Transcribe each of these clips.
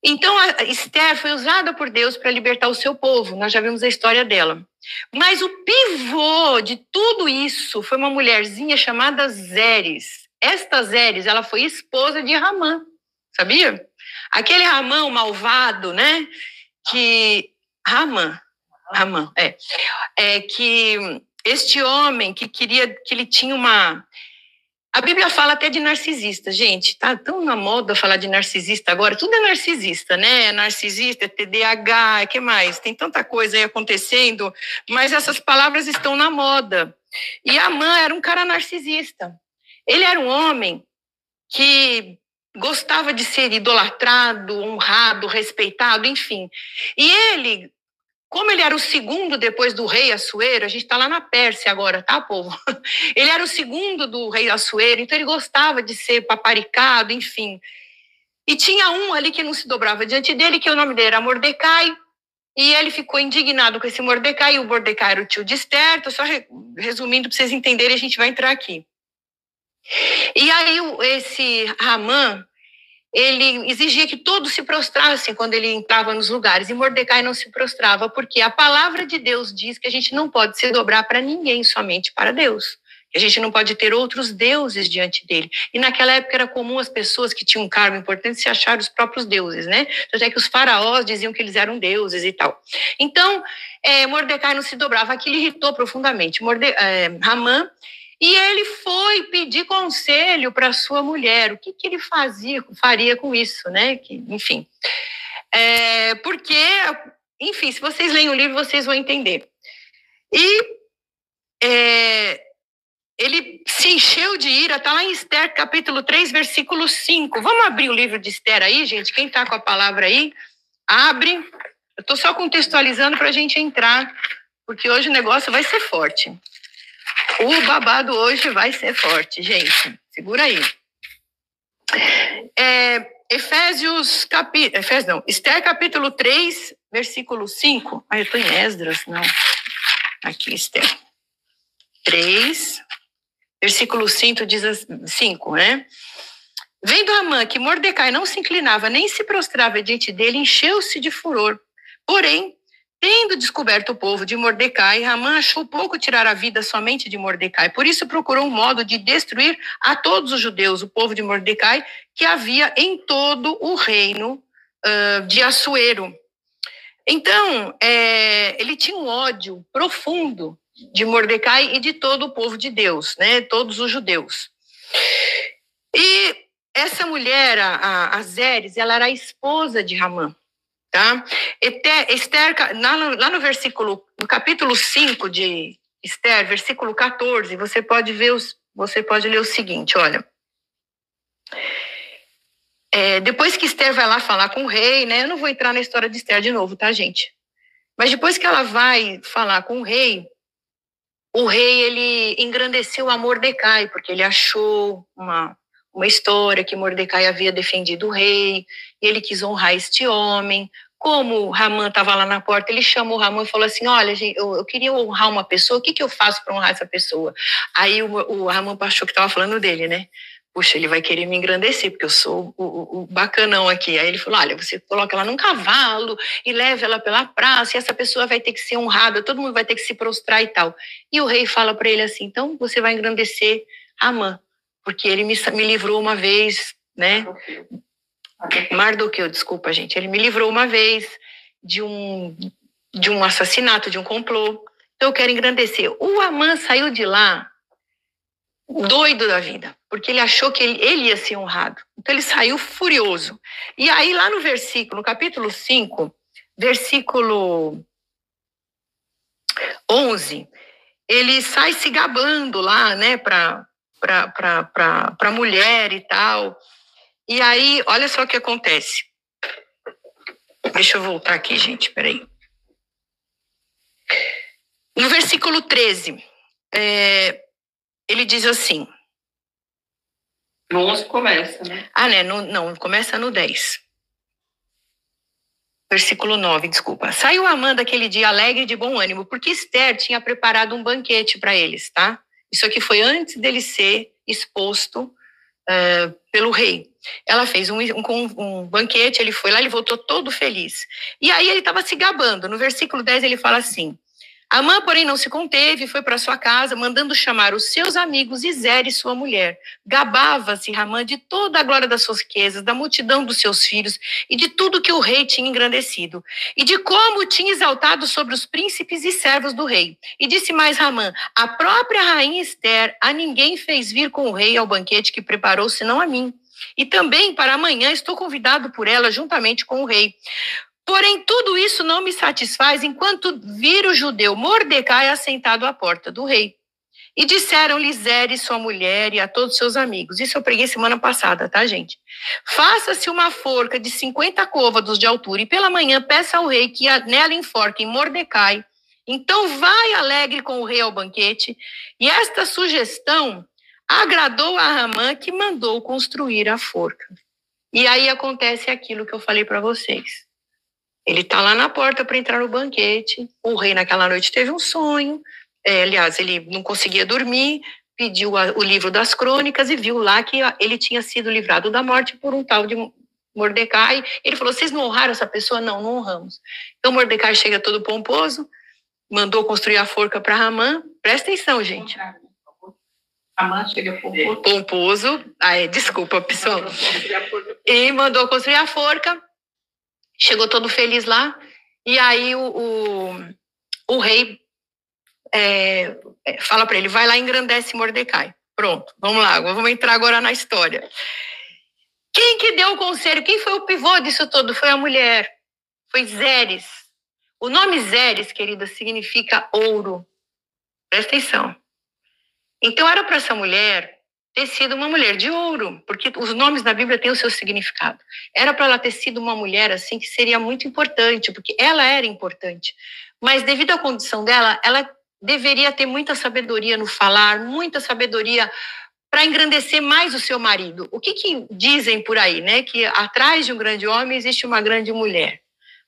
Então, a Esther foi usada por Deus para libertar o seu povo. Nós já vimos a história dela. Mas o pivô de tudo isso foi uma mulherzinha chamada Zeres. Esta Zeres, ela foi esposa de Ramã, sabia? Aquele Ramã malvado, né? Que Ramã, que este homem que queria, que ele tinha uma... A Bíblia fala até de narcisista, gente, tá tão na moda falar de narcisista agora, tudo é narcisista, né? É narcisista, é TDAH, que mais? Tem tanta coisa aí acontecendo, mas essas palavras estão na moda. E Amã era um cara narcisista. Ele era um homem que gostava de ser idolatrado, honrado, respeitado, enfim. E ele, como ele era o segundo depois do rei Assuero, a gente está lá na Pérsia agora, tá, povo? Ele era o segundo do rei Assuero, então ele gostava de ser paparicado, enfim. E tinha um ali que não se dobrava diante dele, que o nome dele era Mordecai, e ele ficou indignado com esse Mordecai, e o Mordecai era o tio de Esther, tô só resumindo para vocês entenderem, a gente vai entrar aqui. E aí esse Ramã, ele exigia que todos se prostrassem quando ele entrava nos lugares, e Mordecai não se prostrava, porque a palavra de Deus diz que a gente não pode se dobrar para ninguém, somente para Deus. Que a gente não pode ter outros deuses diante dele. E naquela época era comum as pessoas que tinham um cargo importante se acharem os próprios deuses, né? Até que os faraós diziam que eles eram deuses e tal. Então, Mordecai não se dobrava, aquilo irritou profundamente Ramã. E ele foi pedir conselho para sua mulher, o que ele faria com isso, né? Enfim, porque, enfim, se vocês leem o livro, vocês vão entender. E ele se encheu de ira, está lá em Esther, capítulo 3, versículo 5. Vamos abrir o livro de Esther aí, gente? Quem está com a palavra aí, abre. Eu estou só contextualizando para a gente entrar, porque hoje o negócio vai ser forte. O babado hoje vai ser forte, gente. Segura aí. Esther capítulo 3, versículo 5. Eu estou em Esdras, não. Aqui, Esther. 3, versículo 5 diz 5, né? Vendo Amã que Mordecai não se inclinava nem se prostrava diante dele, encheu-se de furor. Porém, tendo descoberto o povo de Mordecai, Amã achou pouco tirar a vida somente de Mordecai. Por isso procurou um modo de destruir a todos os judeus, o povo de Mordecai, que havia em todo o reino de Assuero. Então, ele tinha um ódio profundo de Mordecai e de todo o povo de Deus, né? Todos os judeus. E essa mulher, a Zeres, ela era a esposa de Ramã. Tá? Esther, lá no versículo, no capítulo 5 de Esther, versículo 14, você pode ler o seguinte, olha. Depois que Esther vai lá falar com o rei, né? Eu não vou entrar na história de Esther de novo, tá, gente? Mas depois que ela vai falar com o rei ele engrandeceu a Mordecai, porque ele achou uma história que Mordecai havia defendido o rei, e ele quis honrar este homem. Como Ramã estava lá na porta, ele chamou Ramã e falou assim, olha, gente, eu queria honrar uma pessoa, o que eu faço para honrar essa pessoa? Aí o Ramã achou que estava falando dele, né? Puxa, ele vai querer me engrandecer, porque eu sou o bacanão aqui. Aí ele falou, olha, você coloca ela num cavalo e leva ela pela praça, e essa pessoa vai ter que ser honrada, todo mundo vai ter que se prostrar e tal. E o rei fala para ele assim, então você vai engrandecer Amã, porque ele me livrou uma vez, né? Mardoqueu, desculpa, gente. Ele me livrou uma vez de um assassinato, de um complô. Então eu quero engrandecer. O Amã saiu de lá doido da vida, porque ele achou que ele ia ser honrado. Então ele saiu furioso. E aí lá no capítulo 5, versículo 11, ele sai se gabando lá, né, para mulher e tal. E aí, olha só o que acontece. Deixa eu voltar aqui, gente, peraí. No versículo 13, ele diz assim... No 11 começa, né? Não, começa no 10. Versículo 9, desculpa. Saiu Amã daquele dia alegre e de bom ânimo, porque Esther tinha preparado um banquete para eles, tá? Isso aqui foi antes dele ser exposto pelo rei. Ela fez um banquete, ele foi lá, ele voltou todo feliz. E aí ele estava se gabando. No versículo 10 ele fala assim: Amã, porém, não se conteve, foi para sua casa, mandando chamar os seus amigos e Zeres, sua mulher. Gabava-se Ramã de toda a glória das suas riquezas, da multidão dos seus filhos e de tudo que o rei tinha engrandecido, e de como tinha exaltado sobre os príncipes e servos do rei. E disse mais Ramã: a própria rainha Ester a ninguém fez vir com o rei ao banquete que preparou, senão a mim. E também para amanhã estou convidado por ela juntamente com o rei. Porém, tudo isso não me satisfaz enquanto vir o judeu Mordecai assentado à porta do rei. E disseram-lhe Zeres, sua mulher, e a todos seus amigos. Isso eu preguei semana passada, tá, gente? Faça-se uma forca de 50 côvados de altura, e pela manhã peça ao rei que nela enforquem Mordecai. Então vai alegre com o rei ao banquete. E esta sugestão agradou a Ramã, que mandou construir a forca. E aí acontece aquilo que eu falei para vocês. Ele está lá na porta para entrar no banquete. O rei naquela noite teve um sonho. Aliás, ele não conseguia dormir, pediu o livro das crônicas e viu lá que ele tinha sido livrado da morte por um tal de Mordecai. Ele falou: vocês não honraram essa pessoa? Não, não honramos. Então Mordecai chega todo pomposo, mandou construir a forca para Ramã. Presta atenção, gente. Ramã chega pomposo. Pomposo. Desculpa, pessoal. E mandou construir a forca. Chegou todo feliz lá, e aí o rei fala para ele: vai lá e engrandece Mordecai. Pronto, vamos lá, vamos entrar agora na história. Quem que deu o conselho? Quem foi o pivô disso tudo? Foi a mulher, foi Zeres. O nome Zeres, querida, significa ouro. Presta atenção. Então era para essa mulher ter sido uma mulher de ouro, porque os nomes da Bíblia têm o seu significado. Era para ela ter sido uma mulher assim que seria muito importante, porque ela era importante. Mas devido à condição dela, ela deveria ter muita sabedoria no falar, muita sabedoria para engrandecer mais o seu marido. O que dizem por aí, né? Que atrás de um grande homem existe uma grande mulher.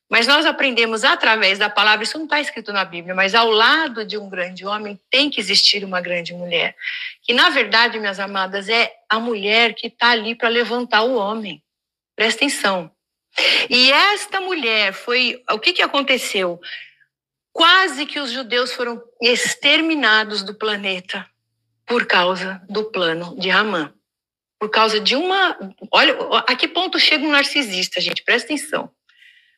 Mas nós aprendemos através da palavra, isso não está escrito na Bíblia, mas ao lado de um grande homem tem que existir uma grande mulher. Que, na verdade, minhas amadas, é a mulher que está ali para levantar o homem. Presta atenção. E esta mulher foi... O que aconteceu? Quase que os judeus foram exterminados do planeta por causa do plano de Ramã. Por causa de uma... Olha, a que ponto chega um narcisista, gente? Presta atenção.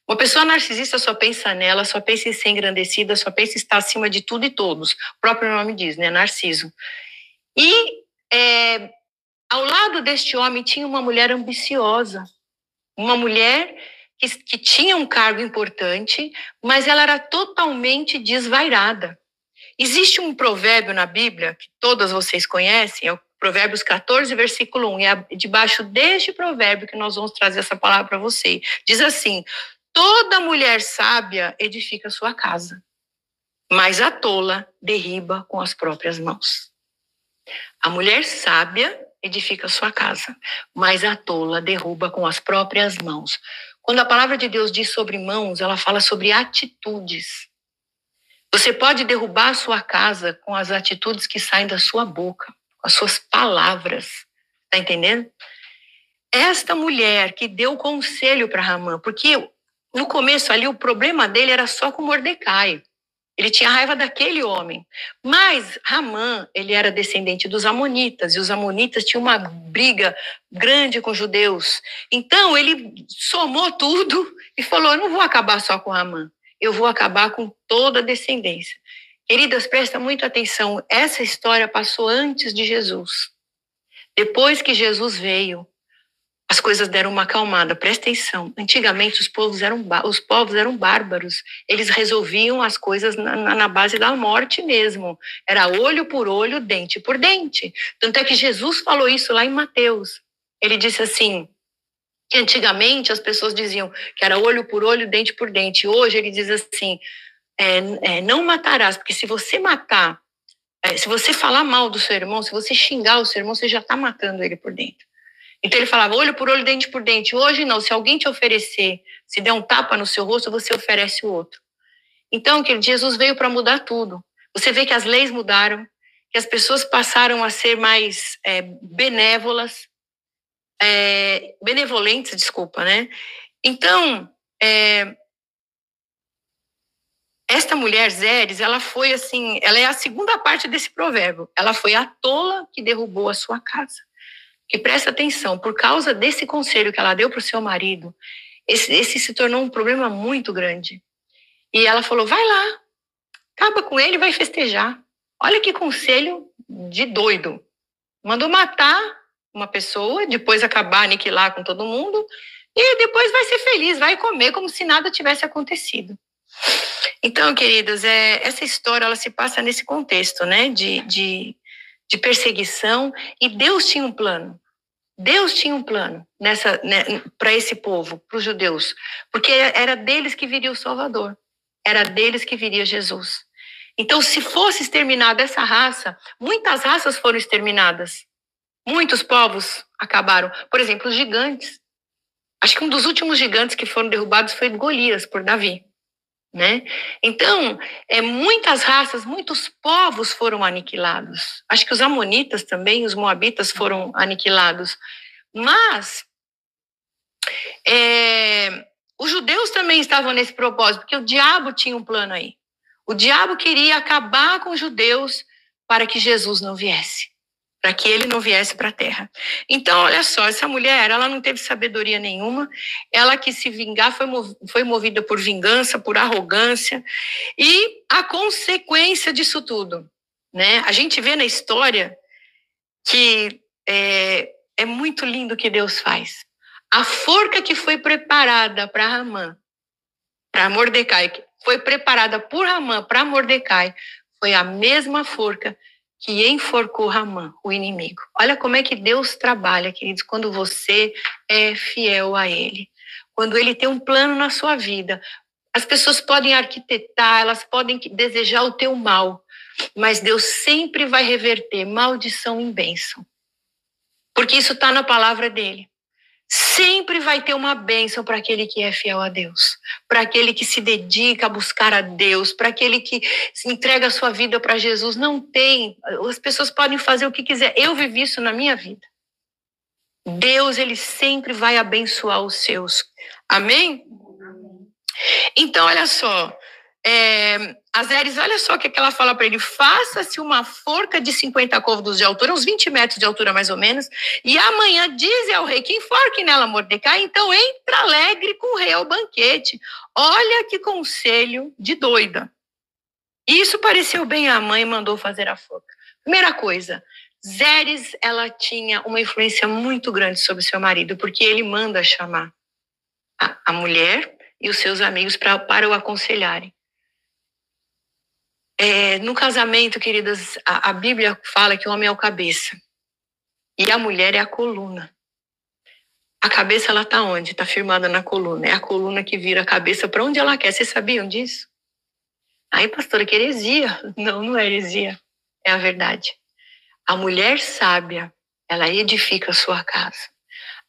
Uma pessoa narcisista só pensa nela, só pensa em ser engrandecida, só pensa em estar acima de tudo e todos. O próprio nome diz, né? Narciso. E ao lado deste homem tinha uma mulher ambiciosa. Uma mulher que tinha um cargo importante, mas ela era totalmente desvairada. Existe um provérbio na Bíblia, que todas vocês conhecem, é o Provérbios 14, versículo 1. E é debaixo deste provérbio que nós vamos trazer essa palavra para você. Diz assim: toda mulher sábia edifica sua casa, mas a tola derriba com as próprias mãos. A mulher sábia edifica sua casa, mas a tola derruba com as próprias mãos. Quando a palavra de Deus diz sobre mãos, ela fala sobre atitudes. Você pode derrubar a sua casa com as atitudes que saem da sua boca, com as suas palavras. Tá entendendo? Esta mulher que deu conselho para Ramã, porque no começo ali o problema dele era só com Mordecai. Ele tinha raiva daquele homem. Mas Ramã, ele era descendente dos amonitas, e os amonitas tinham uma briga grande com os judeus. Então ele somou tudo e falou: eu não vou acabar só com Ramã, eu vou acabar com toda a descendência. Queridas, presta muita atenção, essa história passou antes de Jesus. Depois que Jesus veio, as coisas deram uma acalmada. Presta atenção. Antigamente os povos eram bárbaros. Eles resolviam as coisas na base da morte mesmo. Era olho por olho, dente por dente. Tanto é que Jesus falou isso lá em Mateus. Ele disse assim, que antigamente as pessoas diziam que era olho por olho, dente por dente. Hoje ele diz assim, não matarás, porque se você matar, se você falar mal do seu irmão, se você xingar o seu irmão, você já está matando ele por dentro. Então ele falava olho por olho, dente por dente. Hoje não, se alguém te oferecer, se der um tapa no seu rosto, você oferece o outro. Então, que Jesus veio para mudar tudo. Você vê que as leis mudaram, que as pessoas passaram a ser mais benévolas. benevolentes, desculpa, né? Então, esta mulher, Zeres, ela foi assim, ela é a segunda parte desse provérbio. Ela foi a tola que derrubou a sua casa. Que presta atenção, por causa desse conselho que ela deu para o seu marido, esse se tornou um problema muito grande. E ela falou, vai lá, acaba com ele e vai festejar. Olha que conselho de doido. Mandou matar uma pessoa, depois acabar, aniquilar com todo mundo, e depois vai ser feliz, vai comer como se nada tivesse acontecido. Então, queridos, essa história ela se passa nesse contexto, né, de perseguição, e Deus tinha um plano. Deus tinha um plano para esse povo, para os judeus, porque era deles que viria o Salvador, era deles que viria Jesus. Então, se fosse exterminada essa raça, muitas raças foram exterminadas, muitos povos acabaram. Por exemplo, os gigantes. Acho que um dos últimos gigantes que foram derrubados foi Golias, por Davi. Né? Então, muitas raças, muitos povos foram aniquilados. Acho que os amonitas também, os moabitas foram aniquilados. Mas os judeus também estavam nesse propósito, porque o diabo tinha um plano aí. O diabo queria acabar com os judeus para que Jesus não viesse, para que ele não viesse para a terra. Então, olha só, essa mulher, ela não teve sabedoria nenhuma, ela quis se vingar, foi movida por vingança, por arrogância, e a consequência disso tudo, né? A gente vê na história que é muito lindo o que Deus faz. A forca que foi preparada para Hamã, para Mordecai, que foi preparada por Hamã para Mordecai, foi a mesma forca que enforcou Hamã, o inimigo. Olha como é que Deus trabalha, queridos, quando você é fiel a Ele. Quando Ele tem um plano na sua vida. As pessoas podem arquitetar, elas podem desejar o teu mal, mas Deus sempre vai reverter maldição em bênção. Porque isso está na palavra dele. Sempre vai ter uma bênção para aquele que é fiel a Deus, para aquele que se dedica a buscar a Deus, para aquele que se entrega a sua vida para Jesus. Não tem, as pessoas podem fazer o que quiser. Eu vivi isso na minha vida. Deus, ele sempre vai abençoar os seus. Amém? Então, olha só, a Zeres, olha só o que ela fala para ele: faça-se uma forca de 50 côvados de altura, uns 20 metros de altura mais ou menos, e amanhã dize ao rei que enforque nela Mordecai, então entra alegre com o rei ao banquete. Olha que conselho de doida. Isso pareceu bem à mãe e mandou fazer a forca. Primeira coisa, Zeres, ela tinha uma influência muito grande sobre seu marido, porque ele manda chamar a mulher e os seus amigos para o aconselharem. No casamento, queridas, a Bíblia fala que o homem é o cabeça e a mulher é a coluna. A cabeça, ela está onde? Está firmada na coluna. É a coluna que vira a cabeça para onde ela quer. Vocês sabiam disso? Aí, pastora, que heresia. Não é heresia. É a verdade. A mulher sábia, ela edifica a sua casa.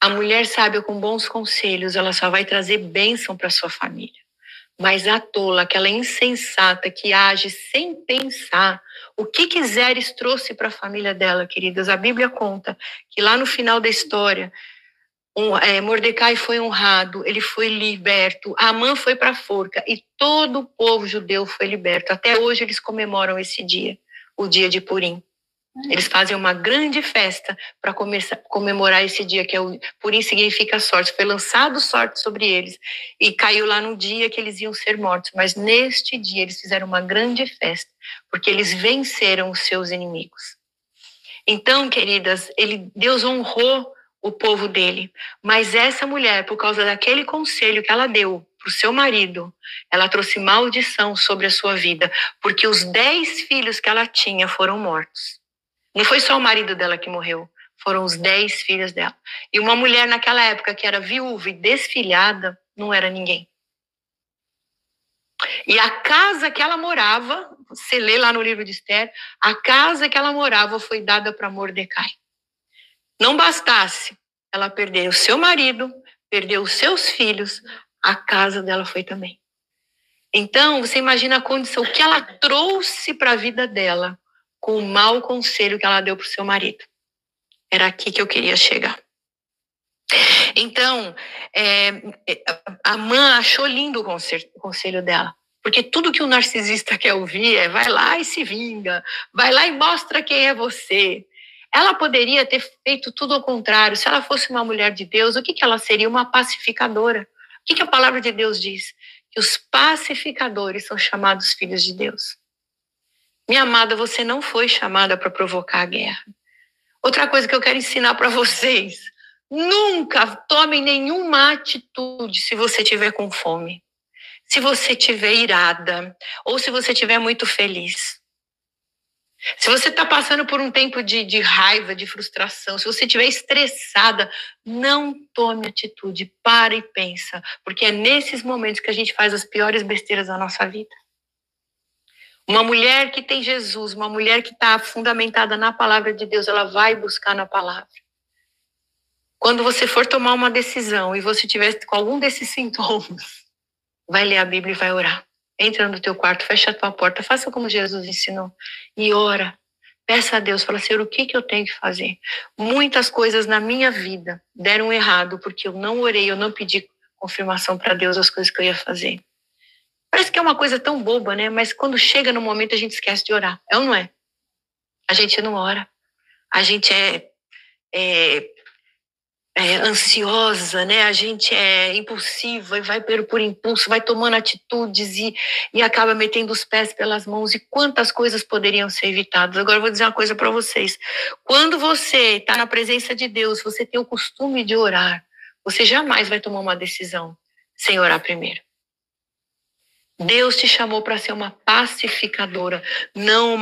A mulher sábia com bons conselhos, ela só vai trazer bênção para sua família. Mas a tola, aquela insensata que age sem pensar, o que Zeres trouxe para a família dela, queridas? A Bíblia conta que lá no final da história, Mordecai foi honrado, ele foi liberto, Amã foi para a forca e todo o povo judeu foi liberto. Até hoje eles comemoram esse dia, o dia de Purim. Eles fazem uma grande festa para comemorar esse dia, que Purim significa sorte. Foi lançado sorte sobre eles e caiu lá no dia que eles iam ser mortos. Mas neste dia eles fizeram uma grande festa, porque eles venceram os seus inimigos. Então, queridas, Deus honrou o povo dele. Mas essa mulher, por causa daquele conselho que ela deu para o seu marido, ela trouxe maldição sobre a sua vida, porque os 10 filhos que ela tinha foram mortos. Não foi só o marido dela que morreu, foram os 10 filhos dela. E uma mulher naquela época que era viúva e desfilhada, não era ninguém. E a casa que ela morava, você lê lá no livro de Esther, a casa que ela morava foi dada para Mordecai. Não bastasse ela perder o seu marido, perdeu os seus filhos, a casa dela foi também. Então, você imagina a condição, o que ela trouxe para a vida dela, com o mau conselho que ela deu para o seu marido. Era aqui que eu queria chegar. Então, a Amã achou lindo o conselho dela. Porque tudo que o narcisista quer ouvir é vai lá e se vinga, vai lá e mostra quem é você. Ela poderia ter feito tudo ao contrário. Se ela fosse uma mulher de Deus, o que ela seria? Uma pacificadora. O que a palavra de Deus diz? Que os pacificadores são chamados filhos de Deus. Minha amada, você não foi chamada para provocar a guerra. Outra coisa que eu quero ensinar para vocês: nunca tomem nenhuma atitude se você estiver com fome, se você estiver irada ou se você estiver muito feliz. Se você está passando por um tempo de raiva, de frustração, se você estiver estressada, não tome atitude, para e pensa, porque é nesses momentos que a gente faz as piores besteiras da nossa vida. Uma mulher que tem Jesus, uma mulher que está fundamentada na palavra de Deus, ela vai buscar na palavra. Quando você for tomar uma decisão e você tiver com algum desses sintomas, vai ler a Bíblia e vai orar. Entra no teu quarto, fecha a tua porta, faça como Jesus ensinou e ora. Peça a Deus, fala, Senhor, o que eu tenho que fazer? Muitas coisas na minha vida deram errado porque eu não orei, eu não pedi confirmação para Deus das coisas que eu ia fazer. Parece que é uma coisa tão boba, né? Mas quando chega no momento a gente esquece de orar. É ou não é? A gente não ora. A gente é ansiosa, né? A gente é impulsiva e vai por impulso, vai tomando atitudes e acaba metendo os pés pelas mãos. E quantas coisas poderiam ser evitadas? Agora eu vou dizer uma coisa para vocês. Quando você está na presença de Deus, você tem o costume de orar, você jamais vai tomar uma decisão sem orar primeiro. Deus te chamou para ser uma pacificadora, não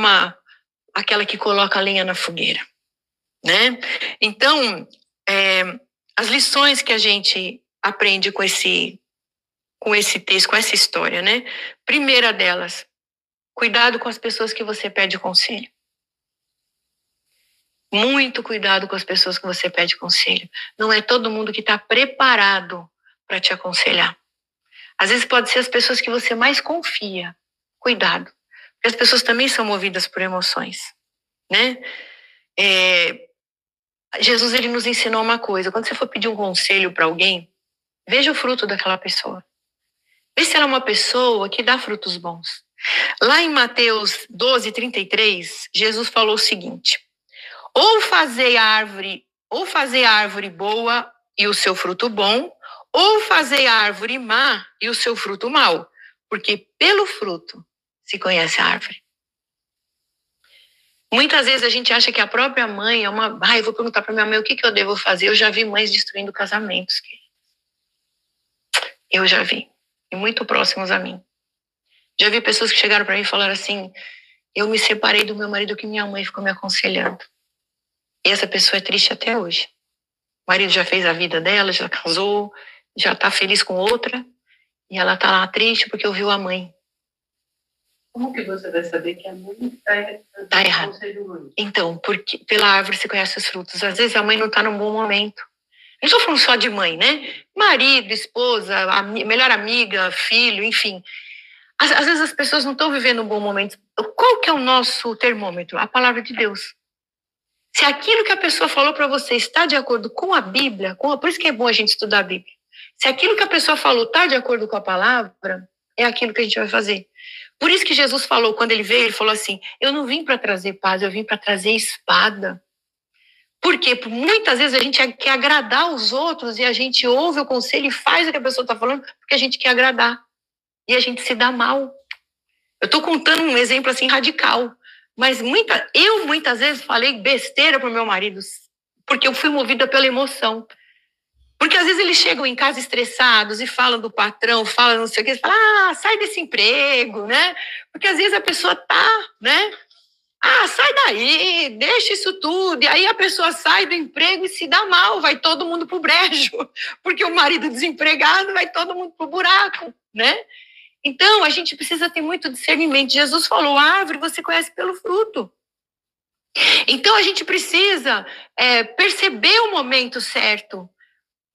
aquela que coloca a lenha na fogueira, né? Então, as lições que a gente aprende com esse texto, com essa história, né? Primeira delas, cuidado com as pessoas que você pede conselho. Muito cuidado com as pessoas que você pede conselho. Não é todo mundo que está preparado para te aconselhar. Às vezes pode ser as pessoas que você mais confia. Cuidado. Porque as pessoas também são movidas por emoções, né? Jesus, ele nos ensinou uma coisa. Quando você for pedir um conselho para alguém, veja o fruto daquela pessoa. Vê se ela é uma pessoa que dá frutos bons. Lá em Mateus 12:33, Jesus falou o seguinte: ou fazei a árvore boa e o seu fruto bom, ou fazei a árvore má e o seu fruto mau, porque pelo fruto se conhece a árvore. Muitas vezes a gente acha que a própria mãe é uma... eu vou perguntar para minha mãe o que eu devo fazer. Eu já vi mães destruindo casamentos. Eu já vi. E muito próximos a mim. Já vi pessoas que chegaram para mim e falaram assim: eu me separei do meu marido que minha mãe ficou me aconselhando. E essa pessoa é triste até hoje. O marido já fez a vida dela, já casou, já está feliz com outra. E ela está lá triste porque ouviu a mãe. Como que você vai saber que a mãe está errada? Então, porque pela árvore se conhece os frutos. Às vezes a mãe não está num bom momento. Eu não estou falando só de mãe, né? Marido, esposa, melhor amiga, filho, enfim. Às vezes as pessoas não estão vivendo um bom momento. Qual que é o nosso termômetro? A palavra de Deus. Se aquilo que a pessoa falou para você está de acordo com a Bíblia, por isso que é bom a gente estudar a Bíblia. Se aquilo que a pessoa falou está de acordo com a palavra, é aquilo que a gente vai fazer. Por isso que Jesus falou, quando ele veio, ele falou assim: eu não vim para trazer paz, eu vim para trazer espada. Porque muitas vezes a gente quer agradar os outros e a gente ouve o conselho e faz o que a pessoa está falando porque a gente quer agradar. E a gente se dá mal. Eu estou contando um exemplo assim radical. Mas eu muitas vezes falei besteira para o meu marido porque eu fui movida pela emoção. Porque às vezes eles chegam em casa estressados e falam do patrão, falam não sei o que, falam, sai desse emprego, né? Porque às vezes a pessoa tá, né? Sai daí, deixa isso tudo. E aí a pessoa sai do emprego e se dá mal, vai todo mundo pro brejo. Porque o marido desempregado vai todo mundo pro buraco, né? Então, a gente precisa ter muito discernimento. Jesus falou, árvore você conhece pelo fruto. Então, a gente precisa perceber o momento certo.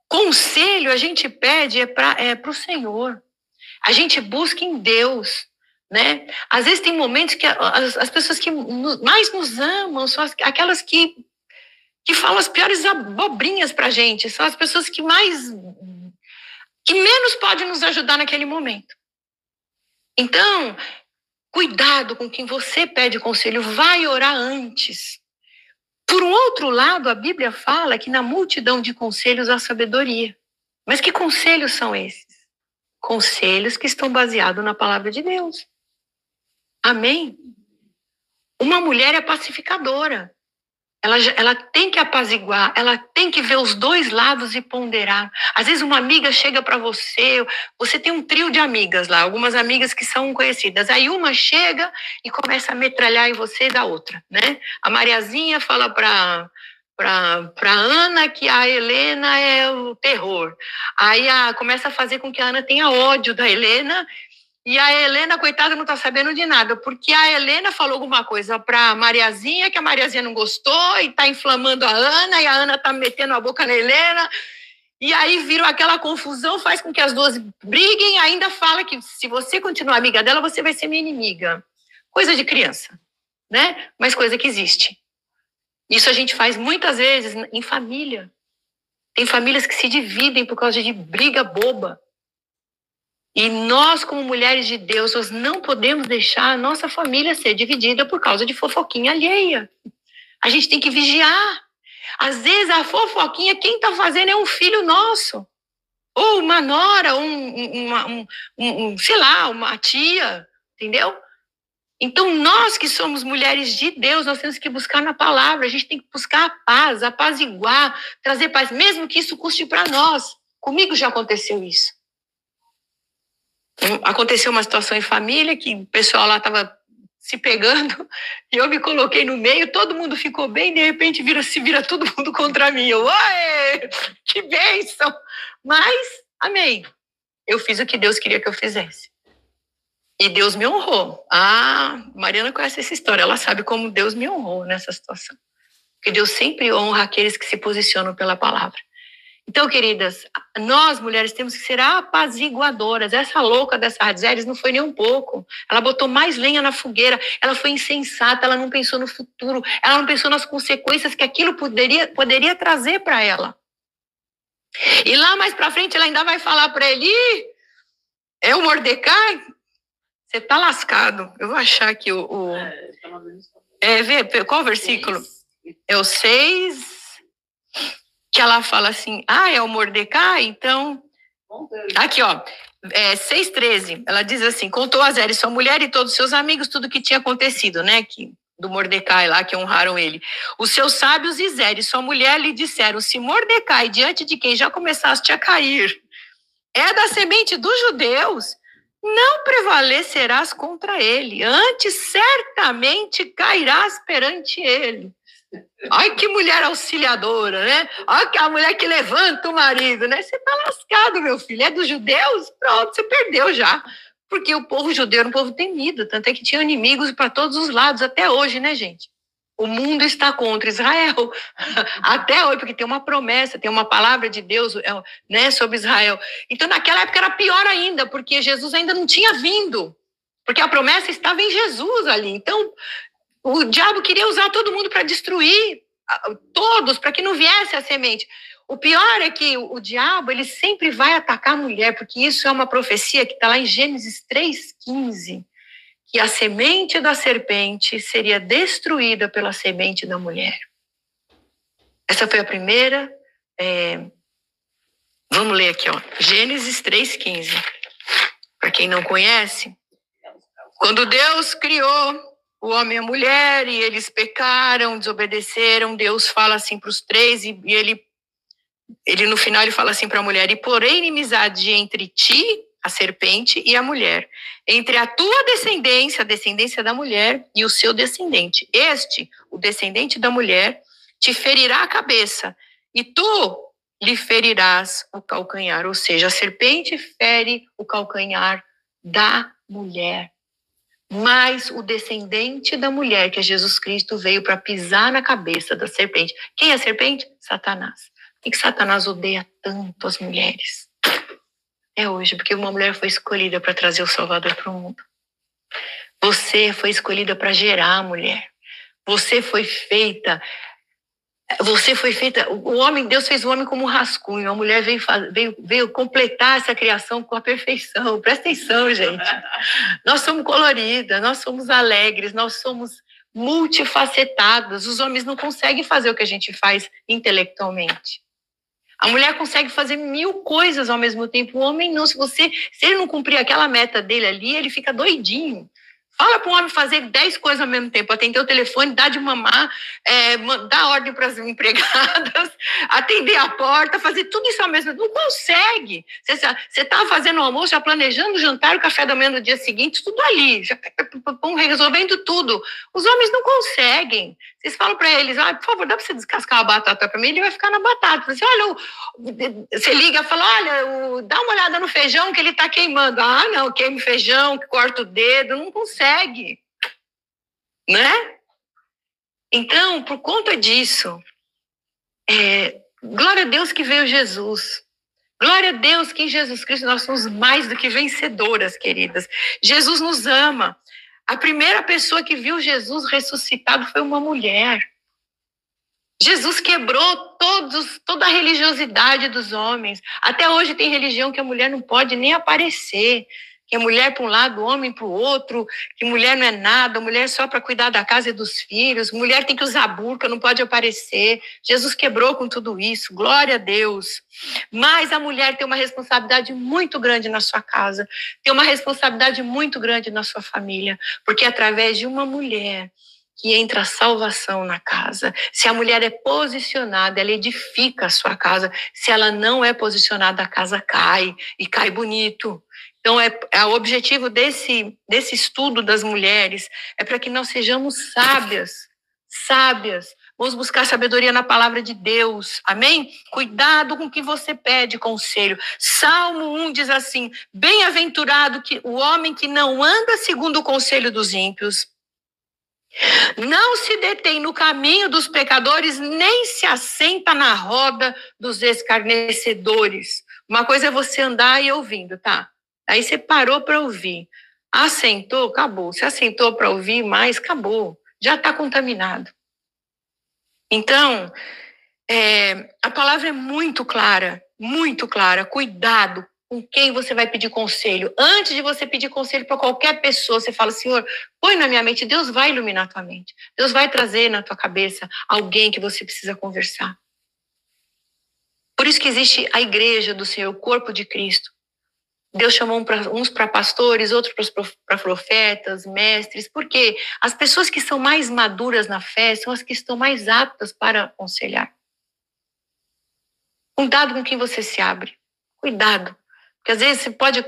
Conselho a gente pede para o Senhor. A gente busca em Deus, né? Às vezes tem momentos que as pessoas que mais nos amam são aquelas que que falam as piores abobrinhas pra gente, são as pessoas que menos podem nos ajudar naquele momento. Então, cuidado com quem você pede conselho, vai orar antes. Por um outro lado, a Bíblia fala que na multidão de conselhos há sabedoria. Mas que conselhos são esses? Conselhos que estão baseados na palavra de Deus. Amém? Uma mulher é pacificadora. Ela tem que apaziguar, ela tem que ver os dois lados e ponderar. Às vezes uma amiga chega para você tem um trio de amigas lá, algumas amigas que são conhecidas. Aí uma chega e começa a metralhar em você da outra, né? A Mariazinha fala para Ana que a Helena é o terror. Aí começa a fazer com que a Ana tenha ódio da Helena. E a Helena, coitada, não está sabendo de nada, porque a Helena falou alguma coisa para a Mariazinha, que a Mariazinha não gostou, e está inflamando a Ana, e a Ana está metendo a boca na Helena, e aí virou aquela confusão, faz com que as duas briguem, ainda fala que se você continuar amiga dela, você vai ser minha inimiga. Coisa de criança, né? Mas coisa que existe. Isso a gente faz muitas vezes em família. Tem famílias que se dividem por causa de briga boba. E nós, como mulheres de Deus, nós não podemos deixar a nossa família ser dividida por causa de fofoquinha alheia. A gente tem que vigiar. Às vezes a fofoquinha, quem está fazendo é um filho nosso. Ou uma nora, sei lá, uma tia, entendeu? Então nós que somos mulheres de Deus, nós temos que buscar na palavra, a gente tem que buscar a paz, apaziguar, trazer paz, mesmo que isso custe para nós. Comigo já aconteceu isso. Aconteceu uma situação em família que o pessoal lá estava se pegando e eu me coloquei no meio, todo mundo ficou bem, de repente se vira todo mundo contra mim. Eu, ué, que bênção! Mas, amém. Eu fiz o que Deus queria que eu fizesse. E Deus me honrou. Mariana conhece essa história, ela sabe como Deus me honrou nessa situação. Porque Deus sempre honra aqueles que se posicionam pela palavra. Então, queridas, nós, mulheres, temos que ser apaziguadoras. Essa louca dessa Radzeres não foi nem um pouco. Ela botou mais lenha na fogueira. Ela foi insensata, ela não pensou no futuro. Ela não pensou nas consequências que aquilo poderia trazer para ela. E lá mais para frente, ela ainda vai falar para ele, é o Mordecai? Você tá lascado. Eu vou achar aqui vê, qual o versículo? É o 6... que ela fala assim, é o Mordecai? Então, aqui, 6:13, ela diz assim, contou a Zeres, sua mulher e todos os seus amigos, tudo que tinha acontecido, né, do Mordecai lá, que honraram ele. Os seus sábios e Zeres, sua mulher, lhe disseram, se Mordecai, diante de quem já começaste a cair, é da semente dos judeus, não prevalecerás contra ele, antes certamente cairás perante ele. Olha que mulher auxiliadora, né? Olha que a mulher que levanta o marido, né? Você tá lascado, meu filho. É dos judeus? Pronto, você perdeu já. Porque o povo judeu era um povo temido, tanto é que tinha inimigos para todos os lados, até hoje, né, gente? O mundo está contra Israel, até hoje, porque tem uma promessa, tem uma palavra de Deus, né, sobre Israel. Então, naquela época era pior ainda, porque Jesus ainda não tinha vindo, porque a promessa estava em Jesus ali. Então, o diabo queria usar todo mundo para destruir todos, para que não viesse a semente. O pior é que o diabo, ele sempre vai atacar a mulher, porque isso é uma profecia que está lá em Gênesis 3:15, que a semente da serpente seria destruída pela semente da mulher. Essa foi a primeira. Vamos ler aqui, Gênesis 3:15. Para quem não conhece, quando Deus criou o homem e a mulher, e eles pecaram, desobedeceram, Deus fala assim para os três, e ele no final ele fala assim para a mulher, e porém inimizade entre ti, a serpente, e a mulher, entre a tua descendência, a descendência da mulher, e o seu descendente. Este, o descendente da mulher, te ferirá a cabeça, e tu lhe ferirás o calcanhar. Ou seja, a serpente fere o calcanhar da mulher. Mas o descendente da mulher, que é Jesus Cristo, veio para pisar na cabeça da serpente. Quem é a serpente? Satanás. Por que Satanás odeia tanto as mulheres? É hoje, porque uma mulher foi escolhida para trazer o Salvador para o mundo. Você foi escolhida para gerar a mulher. Você foi feita Você foi feita, o homem, Deus fez o homem como um rascunho, a mulher veio completar essa criação com a perfeição. Presta atenção, gente. Nós somos coloridas, nós somos alegres, nós somos multifacetadas. Os homens não conseguem fazer o que a gente faz intelectualmente. A mulher consegue fazer 1000 coisas ao mesmo tempo. O homem não. Se ele não cumprir aquela meta dele ali, ele fica doidinho. Fala para um homem fazer 10 coisas ao mesmo tempo, atender o telefone, dar de mamar, dar ordem para as empregadas, atender a porta, fazer tudo isso ao mesmo tempo. Não consegue. Você está fazendo o almoço, já planejando o jantar, o café da manhã no dia seguinte, tudo ali, já resolvendo tudo. Os homens não conseguem. Vocês falam para eles, por favor, dá para você descascar a batata para mim? Ele vai ficar na batata. Você liga e fala, olha, dá uma olhada no feijão que ele está queimando. Não, queima o feijão, que corta o dedo, não consegue, né? Então, por conta disso, glória a Deus que veio Jesus. Glória a Deus que em Jesus Cristo nós somos mais do que vencedoras, queridas. Jesus nos ama. A primeira pessoa que viu Jesus ressuscitado foi uma mulher. Jesus quebrou toda a religiosidade dos homens. Até hoje tem religião que a mulher não pode nem aparecer. Que a mulher para um lado, o homem para o outro, que mulher não é nada, mulher só para cuidar da casa e dos filhos, mulher tem que usar burca, não pode aparecer. Jesus quebrou com tudo isso, glória a Deus. Mas a mulher tem uma responsabilidade muito grande na sua casa, tem uma responsabilidade muito grande na sua família, porque é através de uma mulher que entra a salvação na casa. Se a mulher é posicionada, ela edifica a sua casa. Se ela não é posicionada, a casa cai, e cai bonito. Então, o objetivo desse estudo das mulheres é para que nós sejamos sábias. Vamos buscar sabedoria na palavra de Deus, amém? Cuidado com o que você pede conselho. Salmo 1 diz assim, bem-aventurado o homem que não anda segundo o conselho dos ímpios, não se detém no caminho dos pecadores, nem se assenta na roda dos escarnecedores. Uma coisa é você andar e ouvindo, tá? Aí você parou para ouvir. Assentou, acabou. Se assentou para ouvir mais, acabou. Já está contaminado. Então, a palavra é muito clara, muito clara. Cuidado com quem você vai pedir conselho. Antes de você pedir conselho para qualquer pessoa, você fala, Senhor, põe na minha mente, Deus vai iluminar a tua mente. Deus vai trazer na tua cabeça alguém que você precisa conversar. Por isso que existe a igreja do Senhor, o corpo de Cristo. Deus chamou uns para pastores, outros para profetas, mestres, porque as pessoas que são mais maduras na fé são as que estão mais aptas para aconselhar. Cuidado com quem você se abre. Cuidado. Porque às vezes você pode...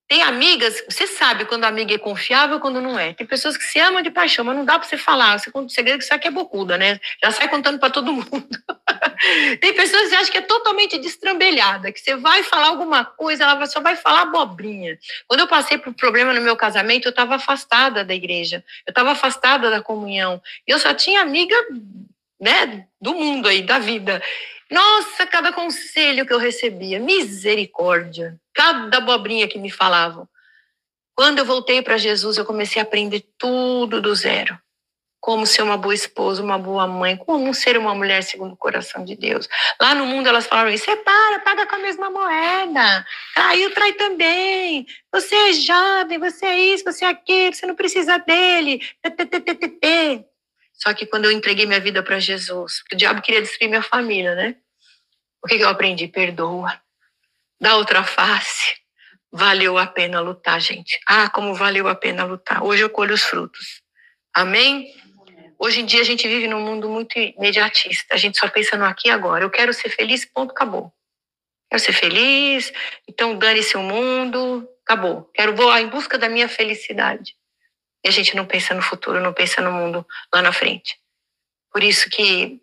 Tem amigas, você sabe quando a amiga é confiável e quando não é. Tem pessoas que se amam de paixão, mas não dá para você falar. Você conta o segredo que você sabe que é bocuda, né? Já sai contando para todo mundo. Tem pessoas que você acha que é totalmente destrambelhada, que você vai falar alguma coisa, ela só vai falar abobrinha. Quando eu passei por problema no meu casamento, eu estava afastada da igreja. Eu estava afastada da comunhão. E eu só tinha amiga, né, do mundo aí, da vida. Nossa, cada conselho que eu recebia, misericórdia, cada abobrinha que me falavam. Quando eu voltei para Jesus, eu comecei a aprender tudo do zero. Como ser uma boa esposa, uma boa mãe, como ser uma mulher segundo o coração de Deus. Lá no mundo elas falaram, separa, paga com a mesma moeda, traiu, trai também, você é jovem, você é isso, você é aquilo, você não precisa dele, Só que quando eu entreguei minha vida para Jesus, o diabo queria destruir minha família, né? O que eu aprendi? Perdoa. Dá outra face. Valeu a pena lutar, gente. Como valeu a pena lutar. Hoje eu colho os frutos. Amém? Hoje em dia a gente vive num mundo muito imediatista. A gente só pensa no aqui e agora. Eu quero ser feliz, ponto, acabou. Quero ser feliz, então dane-se o mundo, acabou. Vou em busca da minha felicidade. E a gente não pensa no futuro, não pensa no mundo lá na frente. Por isso que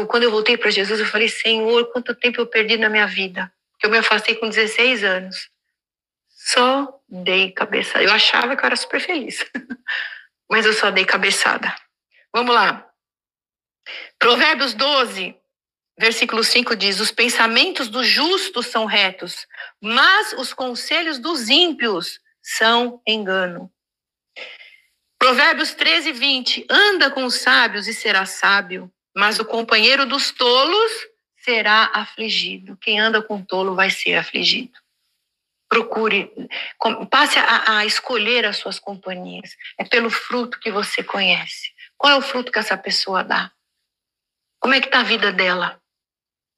quando eu voltei para Jesus, eu falei, Senhor, quanto tempo eu perdi na minha vida. Porque eu me afastei com 16 anos. Só dei cabeçada. Eu achava que eu era super feliz. Mas eu só dei cabeçada. Vamos lá. Provérbios 12, versículo 5 diz, os pensamentos dos justos são retos, mas os conselhos dos ímpios são engano. Provérbios 13, 20. Anda com os sábios e serás sábio. mas o companheiro dos tolos será afligido. Quem anda com tolo vai ser afligido. Procure, passe a escolher as suas companhias. É pelo fruto que você conhece. Qual é o fruto que essa pessoa dá? Como é que está a vida dela?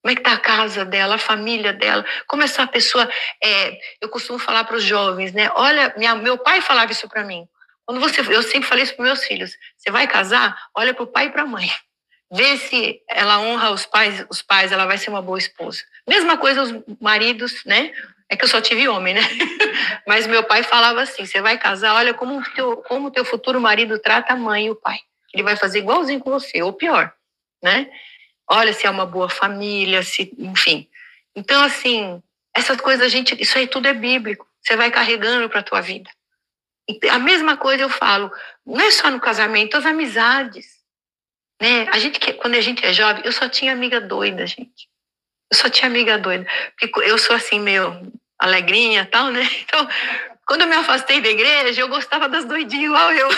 Como é que está a casa dela, a família dela? Como essa pessoa é? Eu costumo falar para os jovens, né? Olha, meu pai falava isso para mim. Eu sempre falei isso para meus filhos. Você vai casar? Olha para o pai e para a mãe. Vê se ela honra os pais, ela vai ser uma boa esposa. Mesma coisa os maridos, né? É que eu só tive homem, né? Mas meu pai falava assim, você vai casar, olha como o teu futuro marido trata a mãe e o pai. Ele vai fazer igualzinho com você, ou pior, né? Olha se é uma boa família, enfim. Então, assim, essas coisas, isso aí tudo é bíblico. Você vai carregando para a tua vida. E a mesma coisa eu falo, não é só no casamento, as amizades. Né? Quando a gente é jovem, eu só tinha amiga doida, gente. Eu só tinha amiga doida. Porque eu sou assim, meio alegrinha e tal, né? Então, quando eu me afastei da igreja, eu gostava das doidinhas igual eu.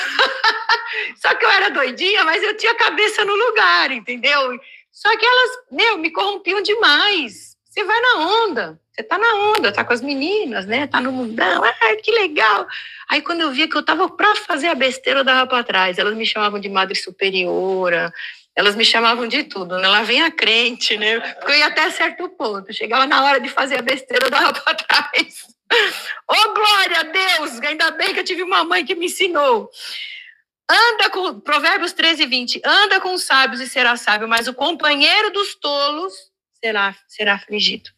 Só que eu era doidinha, mas eu tinha a cabeça no lugar, entendeu? Só que elas, me corrompiam demais. Você vai na onda. Você tá na onda, tá com as meninas, né? Tá no mundão. Que legal. Aí, quando eu via que eu tava pra fazer a besteira, eu dava pra trás. Elas me chamavam de madre superiora. Elas me chamavam de tudo, né? Lá vem a crente, né? Porque eu ia até certo ponto. Chegava na hora de fazer a besteira, eu dava pra trás. Oh, glória a Deus! Ainda bem que eu tive uma mãe que me ensinou. Provérbios 13:20. Anda com os sábios e será sábio, mas o companheiro dos tolos será afligido.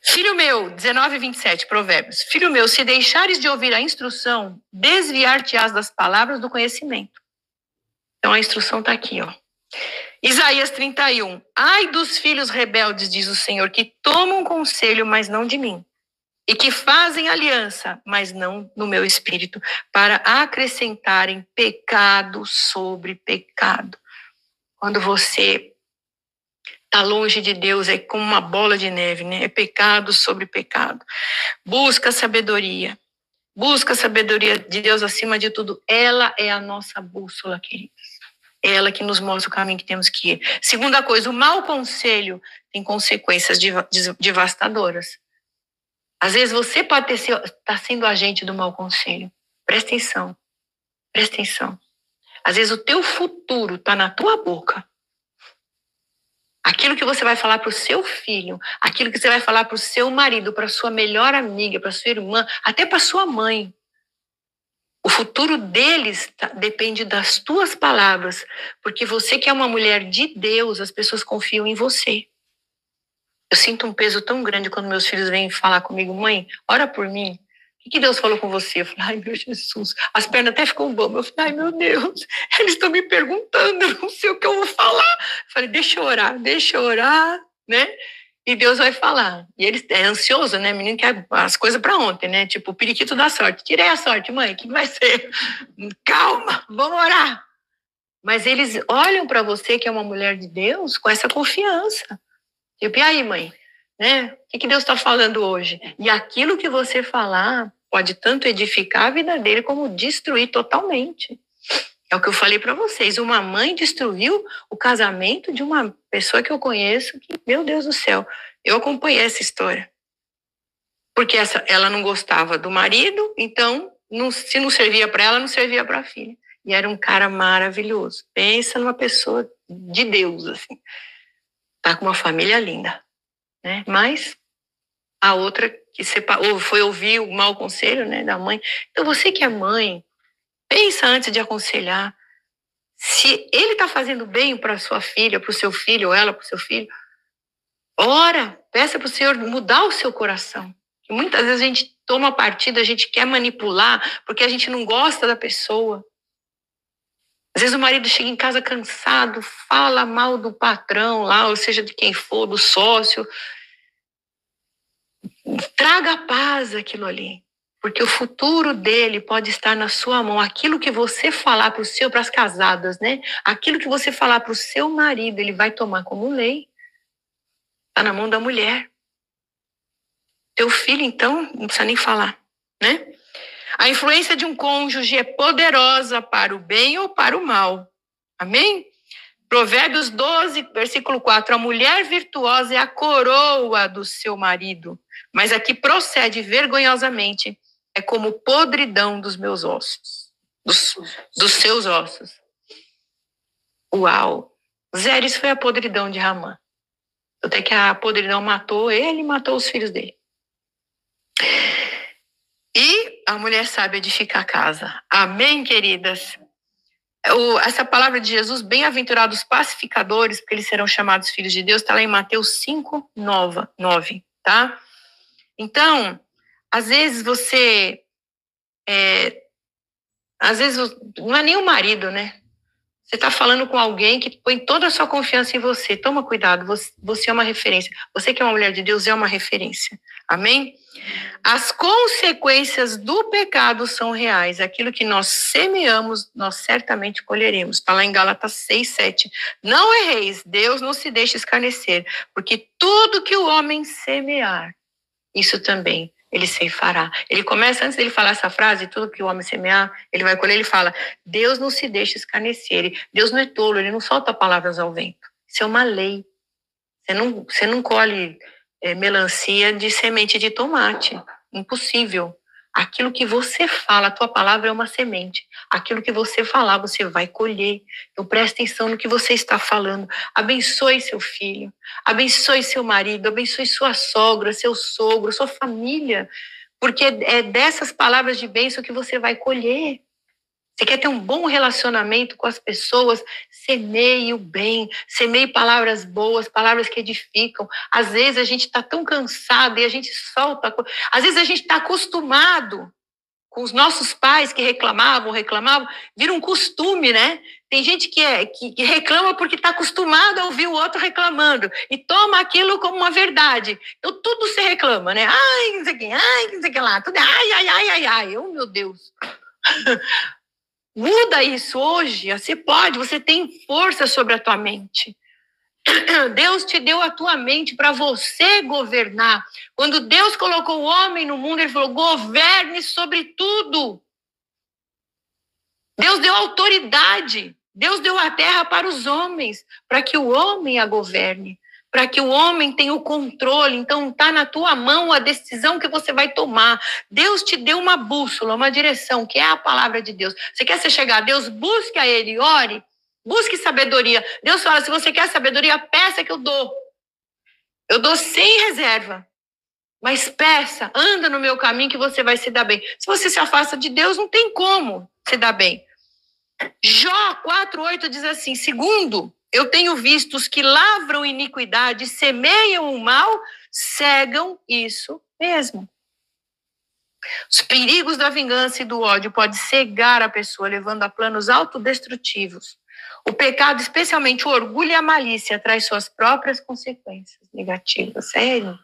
Filho meu, 19:27, Provérbios. Filho meu, se deixares de ouvir a instrução, desviar-te-ás das palavras do conhecimento. Então a instrução está aqui, ó. Isaías 31. Ai dos filhos rebeldes, diz o Senhor, que tomam conselho, mas não de mim, e que fazem aliança, mas não no meu espírito, para acrescentarem pecado sobre pecado. Quando você está longe de Deus, é como uma bola de neve, né? É pecado sobre pecado. Busca sabedoria de Deus acima de tudo. Ela é a nossa bússola, queridos. Ela que nos mostra o caminho que temos que ir. Segunda coisa, o mau conselho tem consequências devastadoras. Às vezes você pode estar sendo agente do mau conselho. Presta atenção. Presta atenção. Às vezes o teu futuro está na tua boca. Aquilo que você vai falar para o seu filho, aquilo que você vai falar para o seu marido, para a sua melhor amiga, para a sua irmã, até para a sua mãe. O futuro deles depende das tuas palavras, porque você que é uma mulher de Deus, as pessoas confiam em você. Eu sinto um peso tão grande quando meus filhos vêm falar comigo, mãe, ora por mim. O que Deus falou com você? Eu falei, ai, meu Jesus. As pernas até ficam bambas. Eu falei, ai, meu Deus, eles estão me perguntando, eu não sei o que eu vou falar. Eu falei, deixa eu orar, né? E Deus vai falar. E ele é ansioso, né? Menino quer as coisas para ontem, né? Tipo, o periquito da sorte. Tirei a sorte, mãe, o que vai ser? Calma, vamos orar. Mas eles olham para você, que é uma mulher de Deus, com essa confiança. Tipo, e aí, mãe? Né? O que Deus está falando hoje? E aquilo que você falar pode tanto edificar a vida dele como destruir totalmente. É o que eu falei para vocês. Uma mãe destruiu o casamento de uma pessoa que eu conheço, que, meu Deus do céu, eu acompanhei essa história. Porque ela não gostava do marido, então, se não servia para ela, não servia para a filha. E era um cara maravilhoso. Pensa numa pessoa de Deus, assim. Tá com uma família linda. Né? Mas a outra que foi ouvir o mau conselho, né, da mãe. Então, você que é mãe, pensa antes de aconselhar. Se ele está fazendo bem para sua filha, para o seu filho, ou ela para o seu filho, ora, peça para o Senhor mudar o seu coração. E muitas vezes a gente toma partido, a gente quer manipular, porque a gente não gosta da pessoa. Às vezes o marido chega em casa cansado, fala mal do patrão lá, ou seja, de quem for, do sócio. Traga paz aquilo ali, porque o futuro dele pode estar na sua mão. Aquilo que você falar para as casadas, né? Aquilo que você falar para o seu marido, ele vai tomar como lei. Está na mão da mulher. Teu filho, então, não precisa nem falar, né? A influência de um cônjuge é poderosa para o bem ou para o mal. Amém? Provérbios 12, versículo 4. A mulher virtuosa é a coroa do seu marido, mas a que procede vergonhosamente é como podridão dos meus ossos, dos seus ossos. Uau! Zeres foi a podridão de Ramã. Até que a podridão matou ele e matou os filhos dele. E a mulher sabe edificar a casa. Amém, queridas? Essa palavra de Jesus, bem-aventurados pacificadores, porque eles serão chamados filhos de Deus, está lá em Mateus 5, 9, tá? Então, às vezes você... não é nem o marido, né? Você está falando com alguém que põe toda a sua confiança em você. Toma cuidado, você é uma referência. Você que é uma mulher de Deus é uma referência. Amém? As consequências do pecado são reais. Aquilo que nós semeamos, nós certamente colheremos. Está lá em Gálatas 6, 7. Não erreis, Deus não se deixa escarnecer, porque tudo que o homem semear, isso também ele ceifará. Ele começa, antes dele falar essa frase, tudo que o homem semear, ele vai colher, ele fala, Deus não se deixa escarnecer. Deus não é tolo, ele não solta palavras ao vento. Isso é uma lei. Você não colhe melancia de semente de tomate. Impossível. Aquilo que você fala, a tua palavra é uma semente. Aquilo que você falar, você vai colher. Então presta atenção no que você está falando. Abençoe seu filho, abençoe seu marido, abençoe sua sogra, seu sogro, sua família. Porque é dessas palavras de bênção que você vai colher. Você quer ter um bom relacionamento com as pessoas? Semeie o bem, semeie palavras boas, palavras que edificam. Às vezes a gente está tão cansado e a gente solta. Às vezes a gente está acostumado com os nossos pais que reclamavam, vira um costume, né? Tem gente que reclama porque está acostumado a ouvir o outro reclamando e toma aquilo como uma verdade. Então tudo se reclama, né? Ai, não sei o que, ai, não sei o que lá, tudo, ai. Oh, meu Deus. Muda isso hoje, você tem força sobre a tua mente. Deus te deu a tua mente para você governar. Quando Deus colocou o homem no mundo, ele falou, governe sobre tudo. Deus deu autoridade, Deus deu a terra para os homens, para que o homem a governe, para que o homem tenha o controle. Então está na tua mão a decisão que você vai tomar. Deus te deu uma bússola, uma direção, que é a palavra de Deus. Você quer se chegar a Deus? Busque a Ele, ore, busque sabedoria. Deus fala, se você quer sabedoria, peça que eu dou. Eu dou sem reserva. Mas peça, anda no meu caminho que você vai se dar bem. Se você se afasta de Deus, não tem como se dar bem. Jó 4:8 diz assim, segundo, eu tenho visto os que lavram iniquidade, semeiam o mal, cegam isso mesmo. Os perigos da vingança e do ódio podem cegar a pessoa, levando a planos autodestrutivos. O pecado, especialmente o orgulho e a malícia, traz suas próprias consequências negativas. Sério?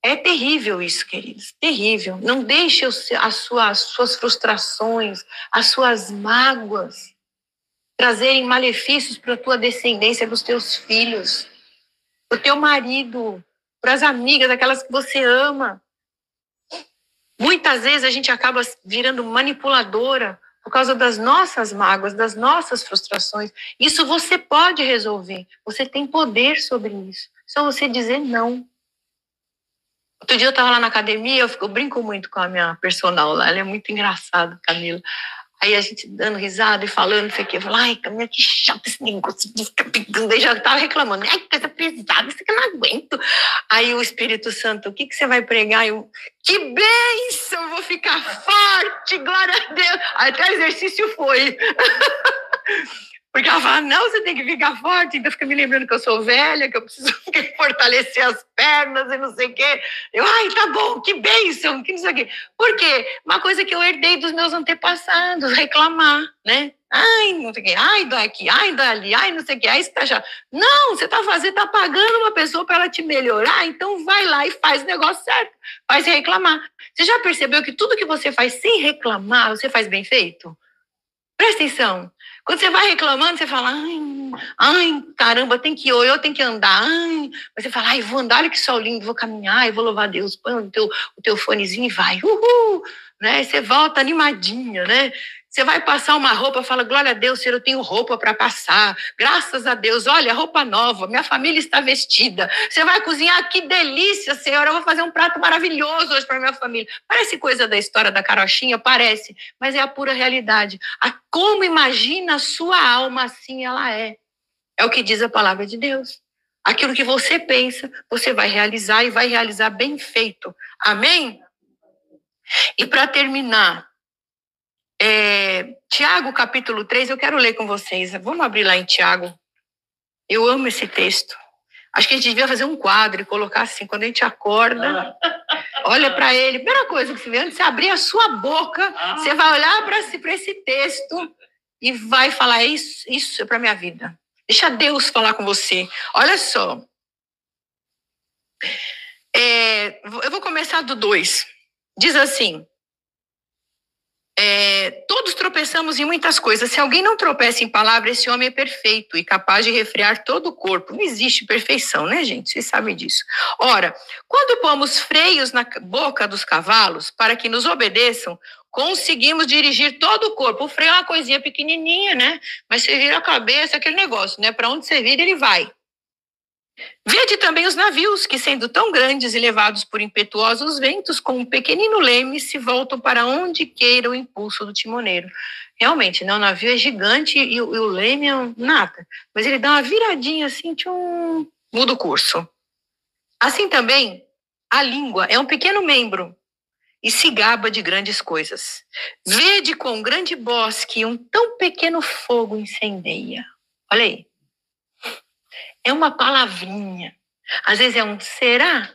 É terrível isso, queridos, terrível. Não deixe as suas frustrações, as suas mágoas trazerem malefícios para a tua descendência, para os teus filhos, para o teu marido, para as amigas, aquelas que você ama. Muitas vezes a gente acaba virando manipuladora por causa das nossas mágoas, das nossas frustrações. Isso você pode resolver. Você tem poder sobre isso. Só você dizer não. Outro dia eu estava lá na academia, eu brinco muito com a minha personal lá, ela é muito engraçada, Camila. Aí a gente dando risada e falando, não sei o quê. Eu falo, ai, Camila, que chato esse negócio de ficar pegando. Aí já estava reclamando, ai, que coisa pesada, isso que eu não aguento. Aí o Espírito Santo, o que você vai pregar? Eu, que bênção, eu vou ficar forte, glória a Deus. Aí até o exercício foi. Porque ela fala, não, você tem que ficar forte. Então fica me lembrando que eu sou velha, que eu preciso fortalecer as pernas e não sei o quê. Eu, ai, tá bom, que bênção, que não sei o quê. Por quê? Uma coisa que eu herdei dos meus antepassados, reclamar, né? Ai, não sei o quê, ai, dói aqui, ai, dói ali, ai, não sei o quê, ai, você tá já... Não, você tá pagando uma pessoa para ela te melhorar, então vai lá e faz o negócio certo, faz reclamar. Você já percebeu que tudo que você faz sem reclamar, você faz bem feito? Presta atenção. Quando você vai reclamando, você fala, ai, caramba, eu tenho que andar, ai. Mas você fala, ai, vou andar, olha que sol lindo, vou caminhar, eu vou louvar a Deus, põe o teu fonezinho e vai, uhul, né? Você volta animadinha, né? Você vai passar uma roupa, fala, glória a Deus, Senhor, eu tenho roupa para passar. Graças a Deus, olha, roupa nova, minha família está vestida. Você vai cozinhar, que delícia, Senhor, eu vou fazer um prato maravilhoso hoje para minha família. Parece coisa da história da carochinha, parece, mas é a pura realidade. Como imagina a sua alma, assim ela é. É o que diz a palavra de Deus. Aquilo que você pensa, você vai realizar e vai realizar bem feito. Amém? E para terminar, Tiago, capítulo 3, eu quero ler com vocês. Vamos abrir lá em Tiago. Eu amo esse texto. Acho que a gente devia fazer um quadro e colocar assim, quando a gente acorda, olha para ele. Primeira coisa que você vê, antes de você abrir a sua boca, você vai olhar para esse texto e vai falar, isso é para minha vida. Deixa Deus falar com você. Olha só. Eu vou começar do 2. Diz assim, todos tropeçamos em muitas coisas. Se alguém não tropeça em palavra, esse homem é perfeito e capaz de refrear todo o corpo. Não existe perfeição, né, gente? Vocês sabem disso. Ora, quando pomos freios na boca dos cavalos para que nos obedeçam, conseguimos dirigir todo o corpo. O freio é uma coisinha pequenininha, né? Mas você vira a cabeça, aquele negócio, né? Para onde você vira, ele vai. Vede também os navios, que sendo tão grandes e levados por impetuosos ventos, com um pequenino leme, se voltam para onde queira o impulso do timoneiro. Realmente, né? O navio é gigante e o leme é nada. Mas ele dá uma viradinha assim, muda o curso. Assim também, a língua é um pequeno membro e se gaba de grandes coisas. Vede com um grande bosque um tão pequeno fogo incendeia. Olha aí. É uma palavrinha. Às vezes é um será?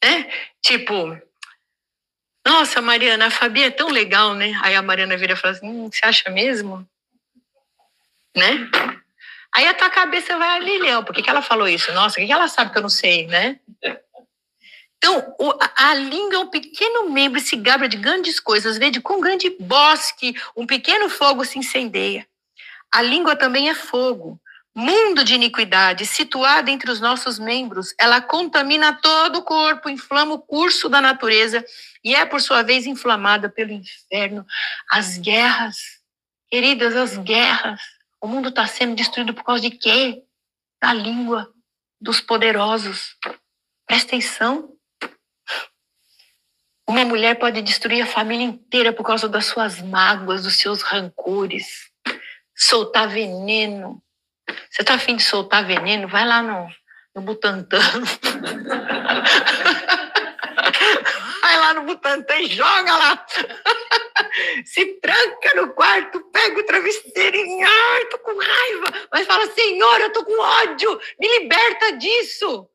Né? Tipo, nossa, Mariana, a Fabi é tão legal, né? Aí a Mariana vira e fala assim, você acha mesmo? Né? Aí a tua cabeça vai ali, Léo, por que ela falou isso? Nossa, o que ela sabe que eu não sei, né? Então, a língua é um pequeno membro e se gaba de grandes coisas. Vede com um grande bosque, um pequeno fogo se incendeia. A língua também é fogo. Mundo de iniquidade, situada entre os nossos membros, ela contamina todo o corpo, inflama o curso da natureza e é, por sua vez, inflamada pelo inferno. As guerras, queridas, as guerras. O mundo está sendo destruído por causa de quê? Da língua dos poderosos. Presta atenção. Uma mulher pode destruir a família inteira por causa das suas mágoas, dos seus rancores. Soltar veneno. Você está a fim de soltar veneno? Vai lá no Butantã. Vai lá no Butantã e joga lá. Se tranca no quarto, pega o travesseiro e ai, tô com raiva. Mas fala, Senhor, eu tô com ódio. Me liberta disso.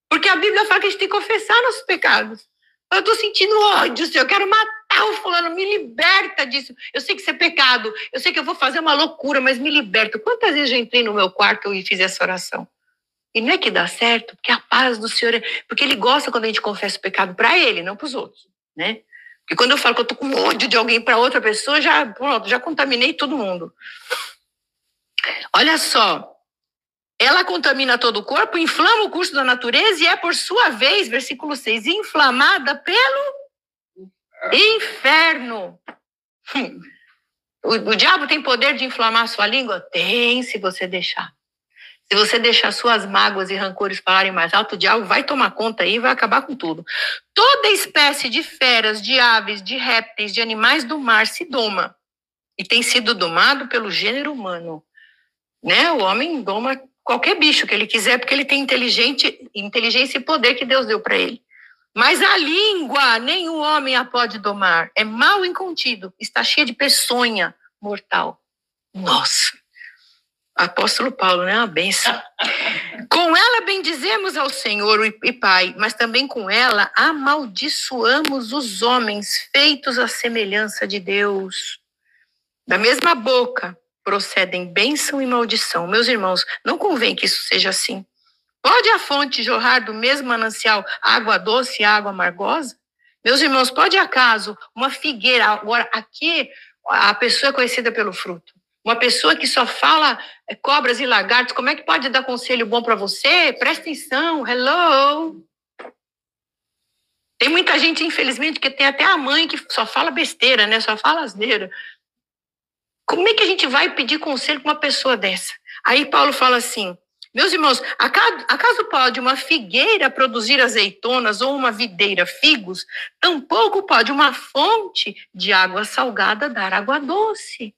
Porque a Bíblia fala que a gente tem que confessar nossos pecados. Eu tô sentindo ódio, Senhor. Eu quero matar o fulano. Me liberta disso. Eu sei que isso é pecado. Eu sei que eu vou fazer uma loucura, mas me liberta. Quantas vezes eu entrei no meu quarto e fiz essa oração? E não é que dá certo, porque a paz do Senhor é... Porque Ele gosta quando a gente confessa o pecado para Ele, não para os outros, né? Porque quando eu falo que eu tô com ódio de alguém para outra pessoa, já contaminei todo mundo. Olha só. Ela contamina todo o corpo, inflama o curso da natureza e é, por sua vez, versículo 6, inflamada pelo inferno. O diabo tem poder de inflamar a sua língua? Tem, se você deixar. Se você deixar suas mágoas e rancores falarem mais alto, o diabo vai tomar conta aí e vai acabar com tudo. Toda espécie de feras, de aves, de répteis, de animais do mar se doma. E tem sido domado pelo gênero humano. Né? O homem doma qualquer bicho que ele quiser, porque ele tem inteligência e poder que Deus deu para ele. Mas a língua, nenhum homem a pode domar. É mal incontido, está cheia de peçonha mortal. Nossa, apóstolo Paulo, né? Uma bênção. Com ela bendizemos ao Senhor e Pai, mas também com ela amaldiçoamos os homens feitos à semelhança de Deus. Da mesma boca procedem bênção e maldição. Meus irmãos, não convém que isso seja assim. Pode a fonte jorrar do mesmo manancial água doce e água amargosa? Meus irmãos, pode acaso uma figueira... Agora, aqui a pessoa é conhecida pelo fruto. Uma pessoa que só fala cobras e lagartos, como é que pode dar conselho bom para você? Presta atenção, hello! Tem muita gente, infelizmente, que tem até a mãe que só fala besteira, né? Só fala asneira. Como é que a gente vai pedir conselho para uma pessoa dessa? Aí Paulo fala assim, meus irmãos, acaso pode uma figueira produzir azeitonas ou uma videira figos? Tampouco pode uma fonte de água salgada dar água doce.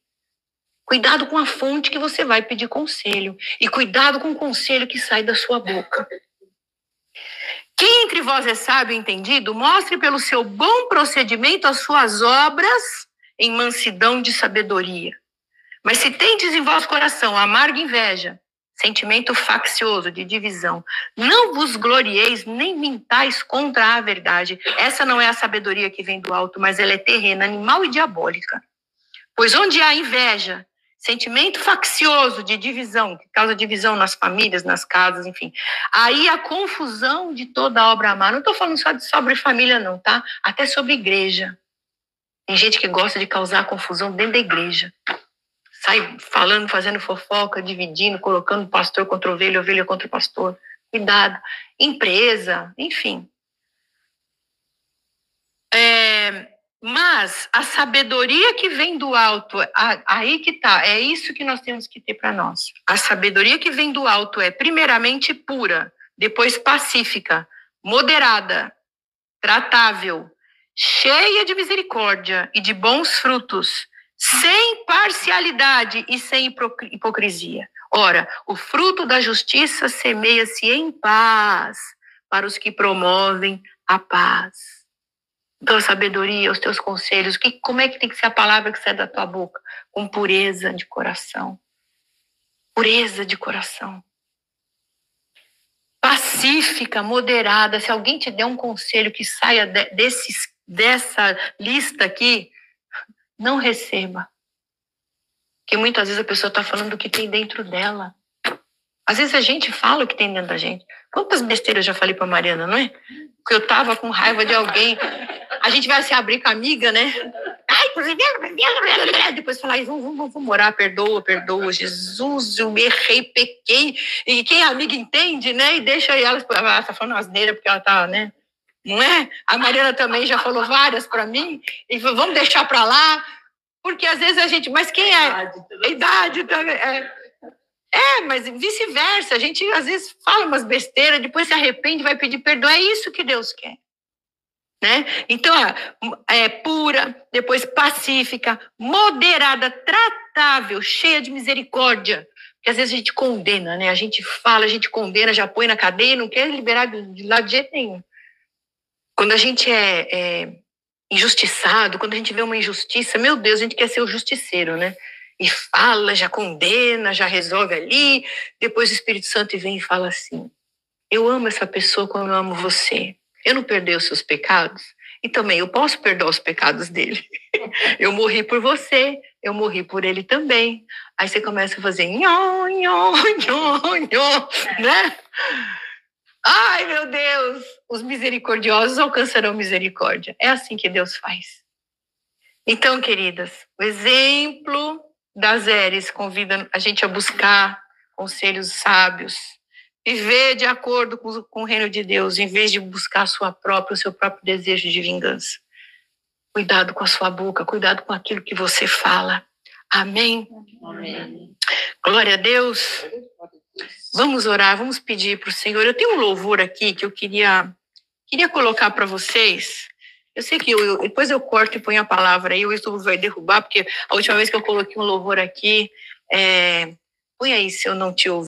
Cuidado com a fonte que você vai pedir conselho. E cuidado com o conselho que sai da sua boca. Quem entre vós é sábio e entendido, mostre pelo seu bom procedimento as suas obras em mansidão de sabedoria. Mas se tendes em vosso coração amarga inveja, sentimento faccioso de divisão, não vos glorieis nem mintais contra a verdade. Essa não é a sabedoria que vem do alto, mas ela é terrena, animal e diabólica. Pois onde há inveja, sentimento faccioso de divisão, que causa divisão nas famílias, nas casas, enfim. Aí a confusão de toda obra má. Não estou falando só sobre família não, tá? Até sobre igreja. Tem gente que gosta de causar confusão dentro da igreja. Sai falando, fazendo fofoca, dividindo, colocando pastor contra ovelha, ovelha contra pastor. Cuidado. Empresa, enfim. Mas a sabedoria que vem do alto, aí que tá, é isso que nós temos que ter para nós. A sabedoria que vem do alto é primeiramente pura, depois pacífica, moderada, tratável, cheia de misericórdia e de bons frutos, sem parcialidade e sem hipocrisia. Ora, o fruto da justiça semeia-se em paz para os que promovem a paz. Então, a sabedoria, os teus conselhos, como é que tem que ser a palavra que sai da tua boca? Com pureza de coração. Pureza de coração. Pacífica, moderada. Se alguém te der um conselho que saia dessa lista aqui, não receba. Porque muitas vezes a pessoa está falando do que tem dentro dela. Às vezes a gente fala o que tem dentro da gente. Quantas besteiras eu já falei para Mariana, não é? Porque eu estava com raiva de alguém. A gente vai se abrir com a amiga, né? Ai, depois falar, vamos orar, perdoa, Jesus, eu errei, pequei. E quem é amiga entende, né? E deixa ela tá falando asneira porque ela tá, né? Não é? A Mariana também já falou várias para mim. E falou, vamos deixar para lá. Porque às vezes a gente... Mas quem é? Idade também. Mas vice-versa. A gente às vezes fala umas besteiras, depois se arrepende, vai pedir perdão. É isso que Deus quer. Né? Então, é pura, depois pacífica, moderada, tratável, cheia de misericórdia. Porque às vezes a gente condena, né? A gente fala, a gente condena, já põe na cadeia e não quer liberar de lá de jeito nenhum. Quando a gente é injustiçado, quando a gente vê uma injustiça, meu Deus, a gente quer ser o justiceiro, né? E fala, já condena, já resolve ali. Depois o Espírito Santo vem e fala assim, eu amo essa pessoa como eu amo você. Eu não perdoei os seus pecados? E também eu posso perdoar os pecados dele. Eu morri por você, eu morri por ele também. Aí você começa a fazer nhô, nhô, nhô, nhô, né? Ai, meu Deus! Os misericordiosos alcançarão misericórdia. É assim que Deus faz. Então, queridas, o exemplo das Eres convida a gente a buscar conselhos sábios, viver de acordo com o reino de Deus, em vez de buscar o seu próprio desejo de vingança. Cuidado com a sua boca, cuidado com aquilo que você fala. Amém? Amém. Glória a Deus. Vamos orar, vamos pedir para o Senhor. Eu tenho um louvor aqui que eu queria colocar para vocês. Eu sei que depois eu corto e ponho a palavra aí, o YouTube vai derrubar, porque a última vez que eu coloquei um louvor aqui, põe aí se eu não te ouvi.